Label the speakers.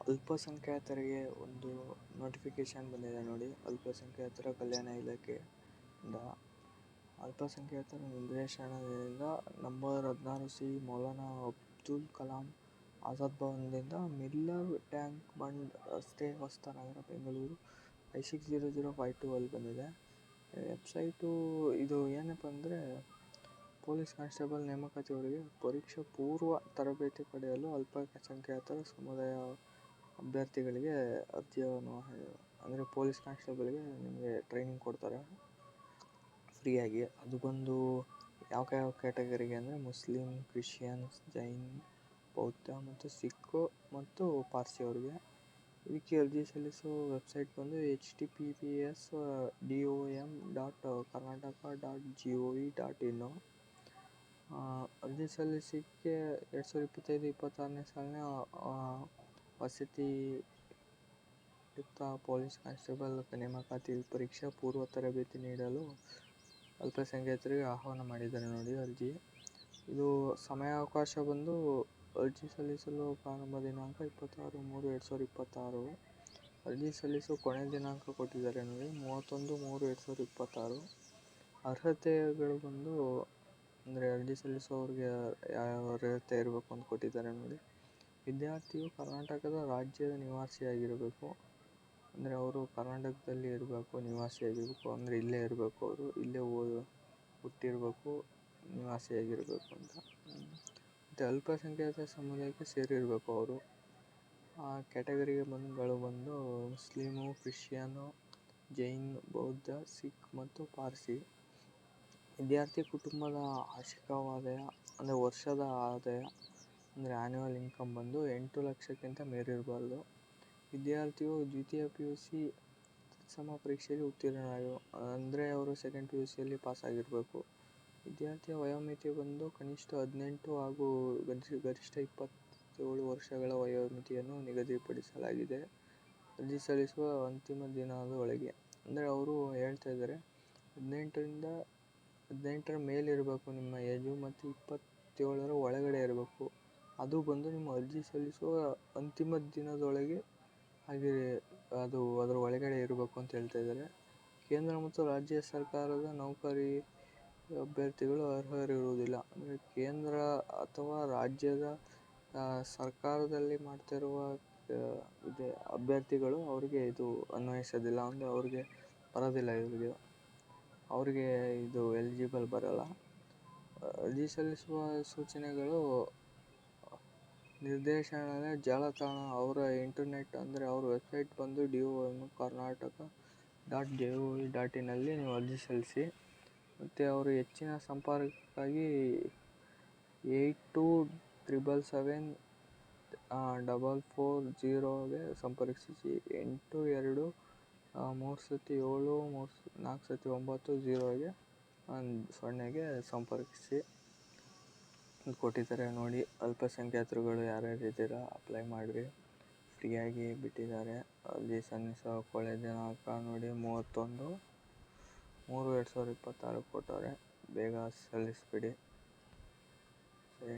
Speaker 1: ಅಲ್ಪಸಂಖ್ಯಾತರಿಗೆ ಒಂದು ನೋಟಿಫಿಕೇಶನ್ ಬಂದಿದೆ ನೋಡಿ. ಅಲ್ಪಸಂಖ್ಯಾತರ ಕಲ್ಯಾಣ ಇಲಾಖೆಯಿಂದ ಅಲ್ಪಸಂಖ್ಯಾತರ ನಿರ್ದೇಶನದಿಂದ ನಂಬರ್ 16C ಮೌಲಾನಾ ಅಬ್ದುಲ್ ಕಲಾಂ ಆಜಾದ್ ಭವನದಿಂದ ಮಿಲ್ಲರ್ ಟ್ಯಾಂಕ್ ಬಂಡ್ ರಸ್ತೆ, ಹೊಸನಗರ, ಬೆಂಗಳೂರು 560052 ಅಲ್ಲಿ ಬಂದಿದೆ. ವೆಬ್ಸೈಟು ಇದು ಏನಪ್ಪ ಅಂದರೆ, ಪೊಲೀಸ್ ಕಾನ್ಸ್ಟೇಬಲ್ ನೇಮಕಾತಿಯವರಿಗೆ ಪರೀಕ್ಷಾ ಪೂರ್ವ ತರಬೇತಿ ಪಡೆಯಲು ಅಲ್ಪಸಂಖ್ಯಾತರ ಸಮುದಾಯ ಅಭ್ಯರ್ಥಿಗಳಿಗೆ ಅರ್ಜಿಯನ್ನು ಅಂದರೆ ಪೊಲೀಸ್ ಕಾನ್ಸ್ಟೇಬಲ್ಗೆ ನಿಮಗೆ ಟ್ರೈನಿಂಗ್ ಕೊಡ್ತಾರೆ ಫ್ರೀಯಾಗಿ. ಅದು ಬಂದು ಯಾವ ಕ್ಯಾಟಗರಿಗೆ ಅಂದರೆ ಮುಸ್ಲಿಂ, ಕ್ರಿಶ್ಚಿಯನ್ಸ್, ಜೈನ್, ಬೌದ್ಧ ಮತ್ತು ಸಿಖ್ ಮತ್ತು ಪಾರ್ಸಿ ಅವರಿಗೆ. ಇದಕ್ಕೆ ಅರ್ಜಿ ಸಲ್ಲಿಸೋ ವೆಬ್ಸೈಟ್ ಬಂದು https://dom.karnataka.gov.in. ಅರ್ಜಿ ಸಲ್ಲಿಸಲಿಕ್ಕೆ 2025-26ನೇ ಸಾಲಿನ ವಸತಿಯುಕ್ತ ಪೊಲೀಸ್ ಕಾನ್ಸ್ಟೇಬಲ್ ನೇಮಕಾತಿ ಪರೀಕ್ಷಾ ಪೂರ್ವ ತರಬೇತಿ ನೀಡಲು ಅಲ್ಪಸಂಖ್ಯಾತರಿಗೆ ಆಹ್ವಾನ ಮಾಡಿದ್ದಾರೆ ನೋಡಿ ಅರ್ಜಿ. ಇದು ಸಮಯಾವಕಾಶ ಬಂದು ಅರ್ಜಿ ಸಲ್ಲಿಸಲು ಪ್ರಾರಂಭ ದಿನಾಂಕ 26/3/2026. ಅರ್ಜಿ ಸಲ್ಲಿಸೋ ಕೊನೆ ದಿನಾಂಕ ಕೊಟ್ಟಿದ್ದಾರೆ ನೋಡಿ 31/3/2026. ಅರ್ಹತೆಗಳು ಬಂದು ಅಂದರೆ ಅರ್ಜಿ ಸಲ್ಲಿಸೋರಿಗೆ ಯಾವ ಅರ್ಹತೆ ಇರಬೇಕು ಅಂತ ಕೊಟ್ಟಿದ್ದಾರೆ ನೋಡಿ. ವಿದ್ಯಾರ್ಥಿಯು ಕರ್ನಾಟಕದ ರಾಜ್ಯದ ನಿವಾಸಿಯಾಗಿರಬೇಕು. ಅಂದರೆ ಅವರು ಕರ್ನಾಟಕದಲ್ಲಿ ಇರಬೇಕು, ನಿವಾಸಿಯಾಗಿರಬೇಕು. ಅಂದರೆ ಇಲ್ಲೇ ಇರಬೇಕು, ಅವರು ಇಲ್ಲೇ ಹುಟ್ಟಿರಬೇಕು, ನಿವಾಸಿಯಾಗಿರಬೇಕು ಅಂತ. ಮತ್ತು ಅಲ್ಪಸಂಖ್ಯಾತ ಸಮುದಾಯಕ್ಕೆ ಸೇರಿರಬೇಕು ಅವರು. ಆ ಕ್ಯಾಟಗರಿಗೆ ಬಂದು ಮುಸ್ಲಿಮು, ಕ್ರಿಶ್ಚಿಯನು, ಜೈನ್, ಬೌದ್ಧ, ಸಿಖ್ ಮತ್ತು ಪಾರ್ಸಿ. ವಿದ್ಯಾರ್ಥಿ ಕುಟುಂಬದ ವಾರ್ಷಿಕವಾದಾಯ ಅಂದರೆ ವರ್ಷದ ಆದಾಯ ಅಂದರೆ ಆ್ಯನ್ಯುವಲ್ ಇನ್ಕಮ್ ಬಂದು 8 ಲಕ್ಷಕ್ಕಿಂತ ಮೀರಿರಬಾರ್ದು. ವಿದ್ಯಾರ್ಥಿಯು ದ್ವಿತೀಯ PUC ತತ್ಸಮ ಪರೀಕ್ಷೆಯಲ್ಲಿ ಅಂದರೆ ಅವರು ಸೆಕೆಂಡ್ PUCಯಲ್ಲಿ ಪಾಸಾಗಿರಬೇಕು. ವಿದ್ಯಾರ್ಥಿಯ ವಯೋಮಿತಿ ಬಂದು ಕನಿಷ್ಠ 18 ಹಾಗೂ ಗರಿಷ್ಠ 27 ವರ್ಷಗಳ ವಯೋಮಿತಿಯನ್ನು ನಿಗದಿಪಡಿಸಲಾಗಿದೆ. ಅರ್ಜಿ ಸಲ್ಲಿಸುವ ಅಂತಿಮ ದಿನದ ಒಳಗೆ ಅಂದರೆ ಅವರು ಹೇಳ್ತಾ ಇದ್ದಾರೆ 18ರ ಮೇಲೆ ಇರಬೇಕು ನಿಮ್ಮ ಏಜು ಮತ್ತು 27ರ ಒಳಗಡೆ ಇರಬೇಕು. ಅದು ಬಂದು ನಿಮ್ಮ ಅರ್ಜಿ ಸಲ್ಲಿಸುವ ಅಂತಿಮ ದಿನದೊಳಗೆ ಹಾಗೆ ಅದು ಅದರ ಒಳಗಡೆ ಇರಬೇಕು ಅಂತ ಹೇಳ್ತಾ ಇದ್ದಾರೆ. ಕೇಂದ್ರ ಮತ್ತು ರಾಜ್ಯ ಸರ್ಕಾರದ ನೌಕರಿ ಅಭ್ಯರ್ಥಿಗಳು ಅರ್ಹರಿರುವುದಿಲ್ಲ. ಅಂದರೆ ಕೇಂದ್ರ ಅಥವಾ ರಾಜ್ಯದ ಸರ್ಕಾರದಲ್ಲಿ ಮಾಡ್ತಿರುವ ಅಭ್ಯರ್ಥಿಗಳು ಅವರಿಗೆ ಇದು ಅನ್ವಯಿಸೋದಿಲ್ಲ. ಅಂದರೆ ಅವ್ರಿಗೆ ಬರೋದಿಲ್ಲ, ಅವರಿಗೆ ಇದು ಎಲಿಜಿಬಲ್ ಬರೋಲ್ಲ. ಅರ್ಜಿ ಸಲ್ಲಿಸುವ ಸೂಚನೆಗಳು ನಿರ್ದೇಶನಾಲಯ ಜಾಲತಾಣ ಅವರ ಇಂಟರ್ನೆಟ್ ಅಂದರೆ ಅವರ ವೆಬ್ಸೈಟ್ ಬಂದು dom.karnataka.gov.in ಅಲ್ಲಿ ನೀವು ಅರ್ಜಿ ಸಲ್ಲಿಸಿ. ಮತ್ತು ಅವರು ಹೆಚ್ಚಿನ ಸಂಪರ್ಕಕ್ಕಾಗಿ 82777440ಗೆ ಸಂಪರ್ಕಿಸಿ. 82373490ಗೆ ಸಂಪರ್ಕಿಸಿ ಅಂತ ಕೊಟ್ಟಿದ್ದಾರೆ ನೋಡಿ. ಅಲ್ಪಸಂಖ್ಯಾತರುಗಳು ಯಾರ್ಯಾರು ಇದ್ದೀರಾ ಅಪ್ಲೈ ಮಾಡಿರಿ, ಫ್ರೀಯಾಗಿ ಬಿಟ್ಟಿದ್ದಾರೆ. ಅರ್ಜಿ ಸಲ್ಲಿಸೋ ಕೊನೆ ದಿನಾಂಕ ನೋಡಿ 31/3/2026 ಕೊಟ್ಟವ್ರೆ. ಬೇಗ ಸಲ್ಲಿಸ್ಬಿಡಿ.